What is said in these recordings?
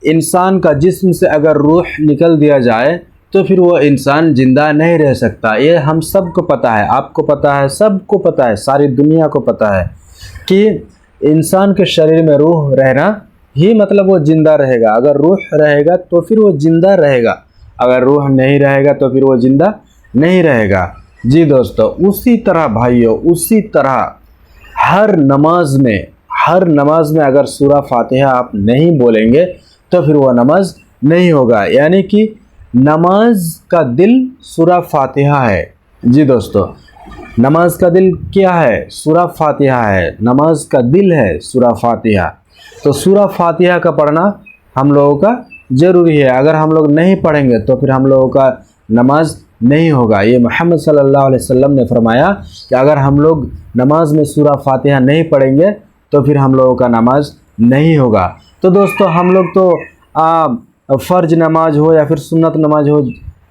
इंसान का जिस्म से अगर रूह निकल दिया जाए तो फिर वो इंसान ज़िंदा नहीं रह सकता। ये हम सबको पता है, आपको पता है, सबको पता है, सारी दुनिया को पता है कि इंसान के शरीर में रूह रहना ही मतलब वो ज़िंदा रहेगा। अगर रूह रहेगा तो फिर वो ज़िंदा रहेगा, अगर रूह नहीं रहेगा तो फिर वो ज़िंदा नहीं रहेगा। जी दोस्तों, उसी तरह भाइयों, उसी तरह हर नमाज में अगर सूरा फातिहा आप नहीं बोलेंगे तो फिर वो नमाज नहीं होगा। यानी कि नमाज का दिल सूरा फातिहा है। जी दोस्तों, नमाज का दिल क्या है? सूरा फातिहा है। नमाज का दिल है सूरा फातिहा। तो सूरा फातिहा का पढ़ना हम लोगों का ज़रूरी है। अगर हम लोग नहीं पढ़ेंगे तो फिर हम लोगों का नमाज नहीं होगा। ये मोहम्मद सल्लल्लाहु अलैहि वसल्लम ने फरमाया कि अगर हम लोग नमाज में सूरा फातिहा नहीं पढ़ेंगे तो फिर हम लोगों का नमाज नहीं होगा। तो दोस्तों, हम लोग तो फ़र्ज नमाज हो या फिर सुन्नत नमाज हो,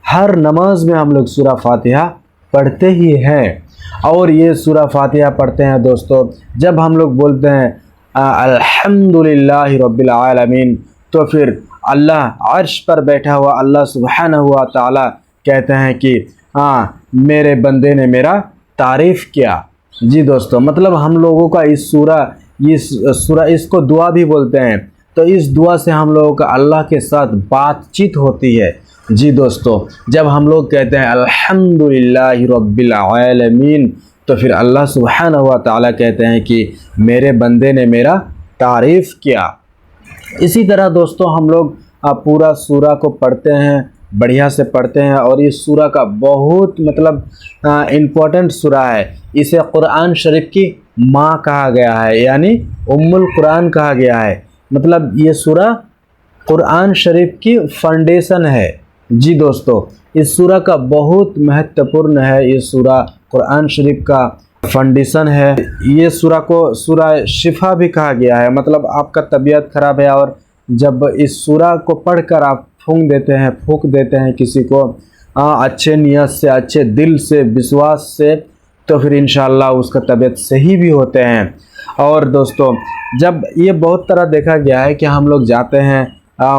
हर नमाज में हम लोग सूरा फातिहा पढ़ते ही हैं। और ये सूरा फातिहा पढ़ते हैं दोस्तों जब हम लोग बोलते हैं अल्हम्दुलिल्लाहि रब्बिल आलमीन, तो फिर अल्लाह अर्श पर बैठा हुआ अल्लाह सुब्हानहु व तआला कहते हैं कि मेरे बंदे ने मेरा तारीफ़ किया। जी दोस्तों, मतलब हम लोगों का इस सूरा इसको दुआ भी बोलते हैं। तो इस दुआ से हम लोगों का अल्लाह के साथ बातचीत होती है। जी दोस्तों, जब हम लोग कहते हैं अल्हम्दुलिल्लाहि रब्बिल आलमीन, तो फिर अल्लाह सुब्हानहु व तआला कहते हैं कि मेरे बंदे ने मेरा तारीफ़ किया। इसी तरह दोस्तों, हम लोग पूरा सूरा को पढ़ते हैं, बढ़िया से पढ़ते हैं। और इस सूरा का बहुत मतलब इम्पोर्टेंट सूरा है। इसे कुरान शरीफ की माँ कहा गया है, यानी उम्मुल कुरान कहा गया है। मतलब ये सूरा कुरान शरीफ की फाउंडेशन है। जी दोस्तों, इस सूरा का बहुत महत्वपूर्ण है। ये सूरा कुरान शरीफ का फाउंडेशन है। ये सूरा को सूरा शिफा भी कहा गया है। मतलब आपका तबीयत ख़राब है और जब इस सूरा को पढ़कर आप फूंक देते हैं किसी को अच्छे नियत से, अच्छे दिल से, विश्वास से, तो फिर इंशाअल्लाह उसका तबीयत सही भी होते हैं। और दोस्तों, जब ये बहुत तरह देखा गया है कि हम लोग जाते हैं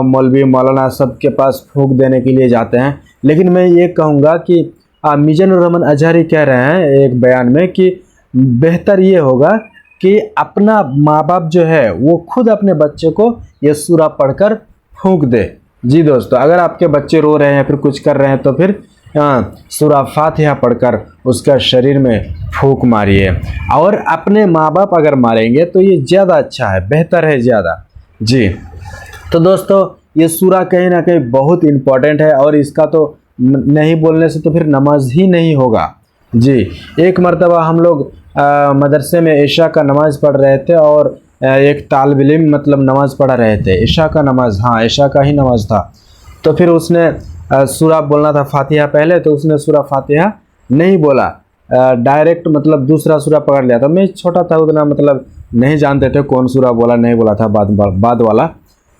मौलवी मौलाना सब के पास फूंक देने के लिए जाते हैं, लेकिन मैं ये कहूँगा कि मिजानुर रहमान अजहरी कह रहे हैं एक बयान में कि बेहतर ये होगा कि अपना माँ बाप जो है वो खुद अपने बच्चे को ये सूरा पढ़कर फूंक दे। जी दोस्तों, अगर आपके बच्चे रो रहे हैं या फिर कुछ कर रहे हैं तो फिर सूरा फातिहा पढ़कर उसका शरीर में फूंक मारिए। और अपने माँ बाप अगर मारेंगे तो ये ज़्यादा अच्छा है, बेहतर है ज़्यादा। जी तो दोस्तों, ये सूरा कहीं ना कहीं बहुत इम्पोर्टेंट है और इसका तो नहीं बोलने से तो फिर नमाज ही नहीं होगा। जी, एक मरतबा हम लोग मदरसे में इशा का नमाज़ पढ़ रहे थे और एक तालिब इल्म मतलब नमाज़ पढ़ा रहे थे, इशा का नमाज़, हाँ इशा का ही नमाज़ था। तो फिर उसने सूरा बोलना था फातिहा पहले, तो उसने सूरा फातिहा नहीं बोला, डायरेक्ट मतलब दूसरा सूरा पकड़ लिया था। मैं छोटा था, उतना मतलब नहीं जानते थे कौन सूरा बोला नहीं बोला था बाद वाला।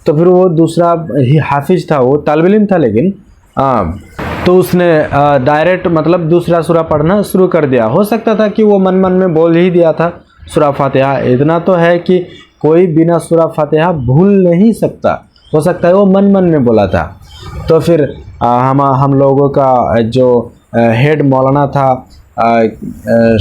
तो फिर वो दूसरा ही हाफिज था, वो तालिब इल्म था, लेकिन तो उसने डायरेक्ट मतलब दूसरा सूरा पढ़ना शुरू कर दिया। हो सकता था कि वो मन में बोल ही दिया था सूरा फातिहा। इतना तो है कि कोई बिना सूरा फातिहा भूल नहीं सकता, हो सकता है वो मन में बोला था। तो फिर हम लोगों का जो हेड मौलाना था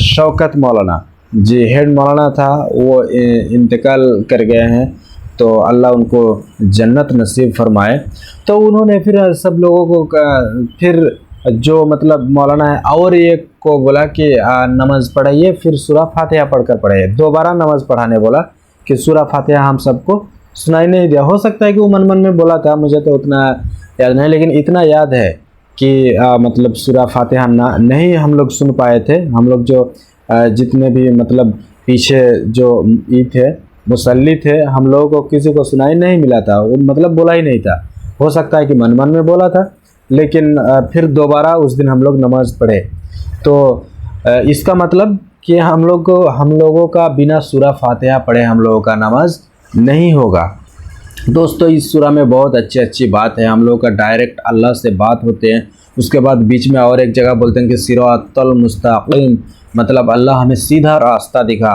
शौकत मौलाना, जी हेड मौलाना था, वो इंतकाल कर गए हैं, तो अल्लाह उनको जन्नत नसीब फरमाए। तो उन्होंने फिर सब लोगों को फिर जो मतलब मौलाना है और एक को बोला कि नमाज़ पढ़ाइए, फिर सूरा फातिहा पढ़कर पढ़ाइए। दोबारा नमाज़ पढ़ाने बोला कि सूरा फातिहा हम सबको सुनाई नहीं दिया। हो सकता है कि वो मन में बोला था, मुझे तो उतना याद नहीं, लेकिन इतना याद है कि मतलब सूरा फातिहा नहीं हम लोग सुन पाए थे। हम लोग जो जितने भी मतलब पीछे जो थे मुसल्ली थे, हम लोगों को किसी को सुनाई नहीं मिला था, वो मतलब बोला ही नहीं था। हो सकता है कि मन में बोला था, लेकिन फिर दोबारा उस दिन हम लोग नमाज़ पढ़े। तो इसका मतलब कि हम लोगों का बिना सूरा फातिहा पढ़े हम लोगों का नमाज नहीं होगा। दोस्तों, इस सूरा में बहुत अच्छी बात है। हम लोगों का डायरेक्ट अल्लाह से बात होते हैं। उसके बाद बीच में और एक जगह बोलते हैं कि सिरातल मुस्तकीम, मतलब अल्लाह हमें सीधा रास्ता दिखा।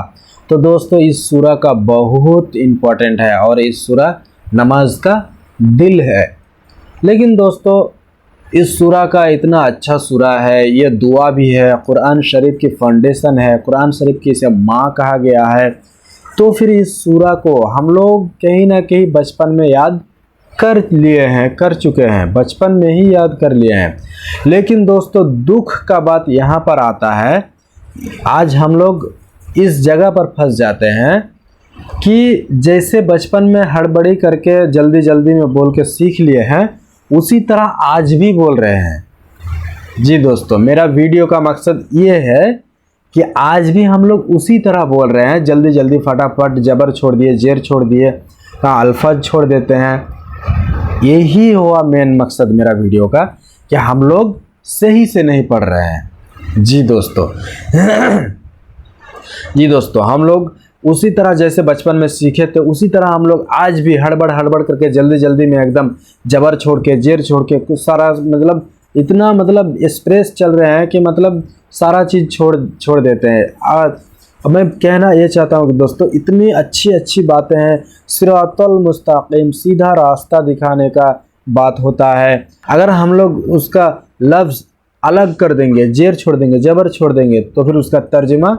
तो दोस्तों, इस सूरा का बहुत इम्पोर्टेंट है और इस सूरा नमाज का दिल है। लेकिन दोस्तों इस सूरा का इतना अच्छा सूरा है, ये दुआ भी है, कुरान शरीफ की फाउंडेशन है, कुरान शरीफ की इसे माँ कहा गया है। तो फिर इस सूरा को हम लोग कहीं ना कहीं बचपन में याद कर लिए हैं, कर चुके हैं, बचपन में ही याद कर लिए हैं। लेकिन दोस्तों दुख का बात यहाँ पर आता है, आज हम लोग इस जगह पर फंस जाते हैं कि जैसे बचपन में हड़बड़ी करके जल्दी जल्दी में बोल के सीख लिए हैं, उसी तरह आज भी बोल रहे हैं। जी दोस्तों, मेरा वीडियो का मकसद ये है कि आज भी हम लोग उसी तरह बोल रहे हैं, जल्दी जल्दी फटाफट जबर छोड़ दिए, जेर छोड़ दिए, अल्फाज छोड़ देते हैं। यही हुआ मेन मकसद मेरा वीडियो का, कि हम लोग सही से नहीं पढ़ रहे हैं। जी दोस्तों जी दोस्तों, हम लोग उसी तरह जैसे बचपन में सीखे थे, उसी तरह हम लोग आज भी हड़बड़ हड़बड़ करके जल्दी जल्दी में एकदम जबर छोड़ के, जेर छोड़ के, कुछ सारा मतलब इतना मतलब एक्सप्रेस चल रहे हैं कि मतलब सारा चीज़ छोड़ देते हैं। अब मैं कहना ये चाहता हूँ कि दोस्तों इतनी अच्छी अच्छी बातें हैं, सिरातुल मुस्तकीम, सीधा रास्ता दिखाने का बात होता है। अगर हम लोग उसका लफ्ज़ अलग कर देंगे, जेर छोड़ देंगे, जबर छोड़ देंगे, तो फिर उसका तर्जुमा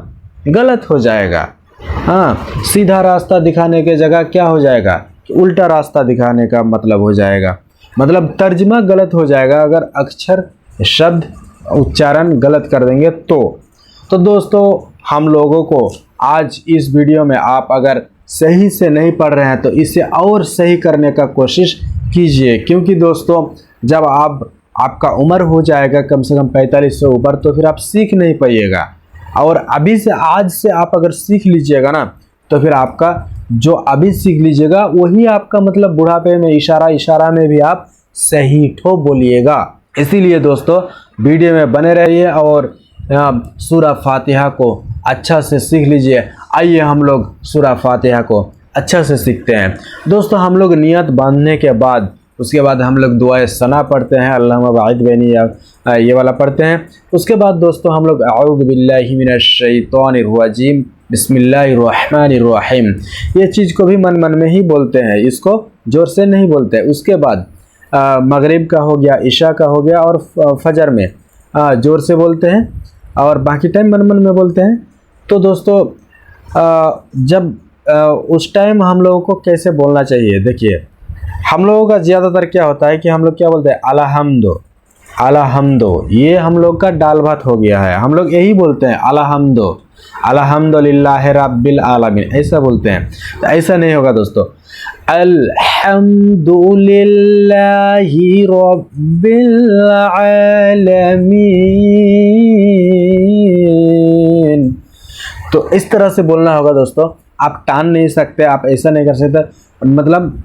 गलत हो जाएगा। हाँ, सीधा रास्ता दिखाने के जगह क्या हो जाएगा कि उल्टा रास्ता दिखाने का मतलब हो जाएगा, मतलब तर्जुमा गलत हो जाएगा अगर अक्षर शब्द उच्चारण गलत कर देंगे तो दोस्तों हम लोगों को आज इस वीडियो में आप अगर सही से नहीं पढ़ रहे हैं तो इसे और सही करने का कोशिश कीजिए। क्योंकि दोस्तों जब आपका उम्र हो जाएगा कम से कम 45 से ऊपर, तो फिर आप सीख नहीं पाइएगा। और अभी से, आज से आप अगर सीख लीजिएगा ना, तो फिर आपका जो अभी सीख लीजिएगा वही आपका मतलब बुढ़ापे में इशारा में भी आप सही ठो बोलिएगा। इसीलिए दोस्तों वीडियो में बने रहिए और सूरा फातिहा को अच्छा से सीख लीजिए। आइए हम लोग सूरा फातिहा को अच्छा से सीखते हैं। दोस्तों हम लोग नियत बांधने के बाद, उसके बाद हम लोग दुआए सना पढ़ते हैं, अल्लाहुम्मा बाइद बैनी, ये वाला पढ़ते हैं। उसके बाद दोस्तों हम लोग अऊज़ु बिल्लाहि मिनश शैतानिर रजीम बिस्मिल्लाहिर रहमानिर रहीम, ये चीज़ को भी मन मन में ही बोलते हैं, इसको जोर से नहीं बोलते। उसके बाद मगरिब का हो गया, इशा का हो गया, और फजर में ज़ोर से बोलते हैं, और बाकी टाइम मन मन में बोलते हैं। तो दोस्तों जब उस टाइम हम लोगों को कैसे बोलना चाहिए, देखिए हम लोगों का ज़्यादातर क्या होता है कि हम लोग क्या बोलते हैं, अलहम्दो अलहम्दो, ये हम लोग का दाल भात हो गया है। हम लोग यही बोलते हैं अलहम्दो, अल्हम्दुलिल्लाहि रब्बिल आलमीन, ऐसा बोलते हैं। तो ऐसा नहीं होगा दोस्तों, अल्हम्दुलिल्लाहि रब्बिल आलमीन, तो इस तरह से बोलना होगा दोस्तों। आप टान नहीं सकते, आप ऐसा नहीं कर सकते। मतलब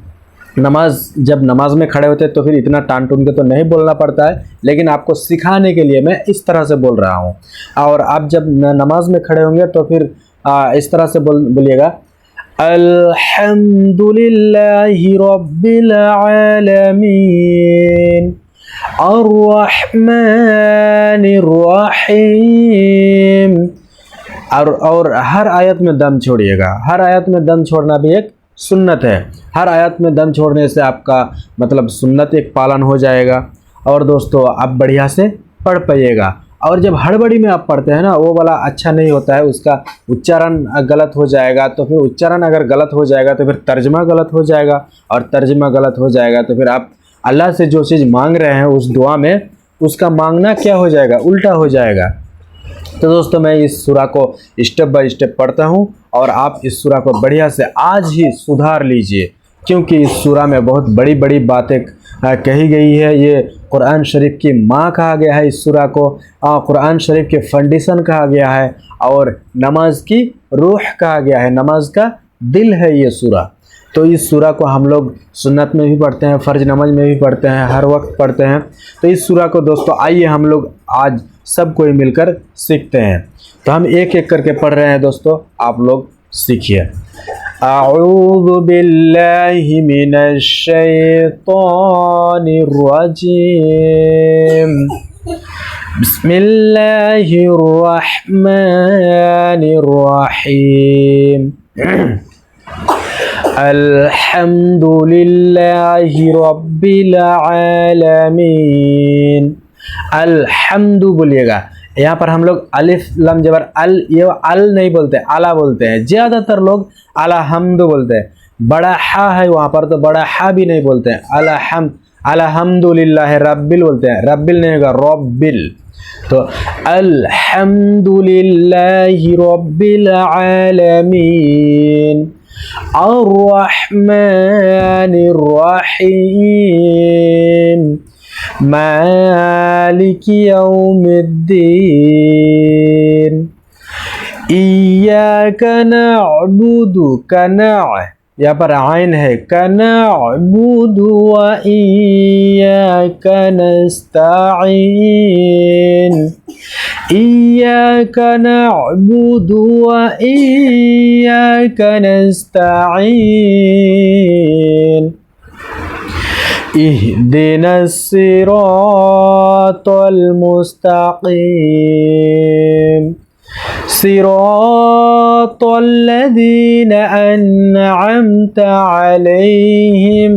जब नमाज में खड़े होते हैं तो फिर इतना टान टून के तो नहीं बोलना पड़ता है, लेकिन आपको सिखाने के लिए मैं इस तरह से बोल रहा हूँ। और आप जब नमाज में खड़े होंगे तो फिर इस तरह से बोलिएगा, अल्हम्दुलिल्लाहि रब्बिल आलमीन अर्रहमानिर रहीम। और हर आयत में दम छोड़िएगा, हर आयत में दम छोड़ना भी एक सुन्नत है। हर आयत में दम छोड़ने से आपका मतलब सुन्नत एक पालन हो जाएगा, और दोस्तों आप बढ़िया से पढ़ पाइएगा। और जब हड़बड़ी में आप पढ़ते हैं ना, वो वाला अच्छा नहीं होता है, उसका उच्चारण गलत हो जाएगा। तो फिर उच्चारण अगर गलत हो जाएगा तो फिर तर्जमा गलत हो जाएगा, और तर्जमा गलत हो जाएगा तो फिर आप अल्लाह से जो चीज़ मांग रहे हैं उस दुआ में, उसका मांगना क्या हो जाएगा, उल्टा हो जाएगा। तो दोस्तों मैं इस सूरा को स्टेप बाय स्टेप पढ़ता हूँ, और आप इस सूरा को बढ़िया से आज ही सुधार लीजिए, क्योंकि इस सूरा में बहुत बड़ी बड़ी बातें कही गई है। ये कुरान शरीफ की माँ कहा गया है इस सूरा को, कुरान शरीफ के फाउंडेशन कहा गया है, और नमाज की रूह कहा गया है, नमाज का दिल है ये सूरा। तो इस सूरा को हम लोग सुन्नत में भी पढ़ते हैं, फ़र्ज नमाज में भी पढ़ते हैं, हर वक्त पढ़ते हैं। तो इस सूरा को दोस्तों आइए हम लोग आज सब कोई मिलकर सीखते हैं। तो हम एक एक करके पढ़ रहे हैं दोस्तों, आप लोग सीखिए। अऊज़ु बिल्लाहि मिनश शैतानिर रजीम बिस्मिल्लाहिर रहमानिर रहीम अल्हम्दुलिल्लाहि रब्बिल आलमीन। अल्हम्दु बोलिएगा। यहाँ पर हम लोग अलिफ लम जबर अल, ये अल नहीं बोलते, आला बोलते हैं। ज़्यादातर लोग अलहम्दु बोलते हैं। बड़ा हा है वहाँ पर तो बड़ा हा भी नहीं बोलते हैं। अल्हम्दुलिल्लाह रब्बिल बोलते हैं। रब्बिल नहीं होगा, रब्बिल। तो अल्हम्दुलिल्लाहि रब्बिल आलमीन अर्रहमानिर रहीम मालिकी यौमिद्दीन इय्याका नअबुदु यहाँ पर आइन है, कनअबुदु व इय्याका नस्तईन इय्याका नअबुदु व इय्याका नस्तईन इहदिनस सिरातल मुस्तकीम सिरातल्लज़ीना अन्अमत अलैहिम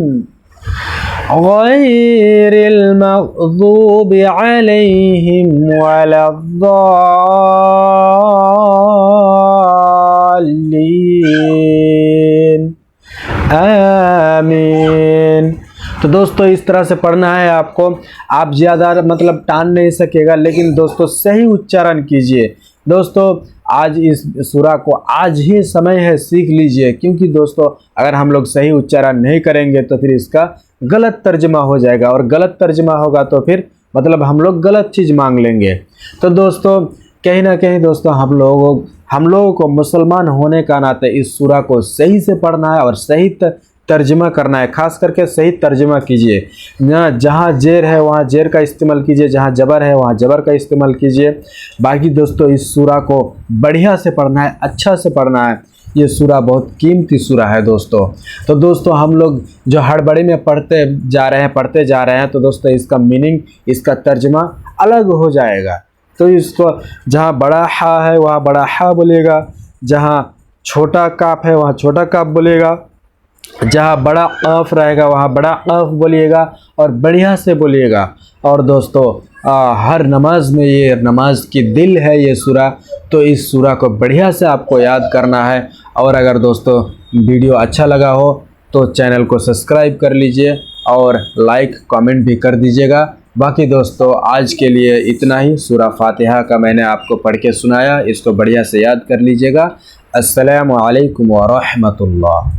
गैरिल मग़ज़ूबि अलैहिम वलद्दाल्लीन आमीन। तो दोस्तों इस तरह से पढ़ना है आपको। आप ज़्यादा मतलब टान नहीं सकेगा, लेकिन दोस्तों सही उच्चारण कीजिए। दोस्तों आज इस सूरा को आज ही समय है, सीख लीजिए, क्योंकि दोस्तों अगर हम लोग सही उच्चारण नहीं करेंगे तो फिर इसका गलत तर्जमा हो जाएगा, और गलत तर्जमा होगा तो फिर मतलब हम लोग गलत चीज़ मांग लेंगे। तो दोस्तों कहीं ना कहीं दोस्तों हम लोगों को मुसलमान होने का नाते इस सूरा को सही से पढ़ना है और सही तर्जमा करना है। खास करके सही तर्जमा कीजिए। जहाँ जेर है वहाँ जेर का इस्तेमाल कीजिए, जहाँ जबर है वहाँ जबर का इस्तेमाल कीजिए। बाकी दोस्तों इस सूरा को बढ़िया से पढ़ना है, अच्छा से पढ़ना है। ये सूरा बहुत कीमती सूरा है दोस्तों। तो दोस्तों हम लोग जो हड़बड़ी में पढ़ते जा रहे हैं तो दोस्तों इसका मीनिंग, इसका तर्जमा अलग हो जाएगा। तो इसको जहाँ बड़ा हा है वहाँ बड़ा हा बोलिएगा, जहाँ छोटा काफ है वहाँ छोटा काफ बोलिएगा, जहाँ बड़ा क़ाफ रहेगा वहाँ बड़ा क़ाफ बोलिएगा और बढ़िया से बोलिएगा। और दोस्तों हर नमाज में ये नमाज की दिल है ये सूरा, तो इस सूरा को बढ़िया से आपको याद करना है। और अगर दोस्तों वीडियो अच्छा लगा हो तो चैनल को सब्सक्राइब कर लीजिए और लाइक कमेंट भी कर दीजिएगा। बाकी दोस्तों आज के लिए इतना ही। सूरा फातिहा का मैंने आपको पढ़ के सुनाया, इसको बढ़िया से याद कर लीजिएगा। अस्सलामु अलैकुम व रहमतुल्लाह।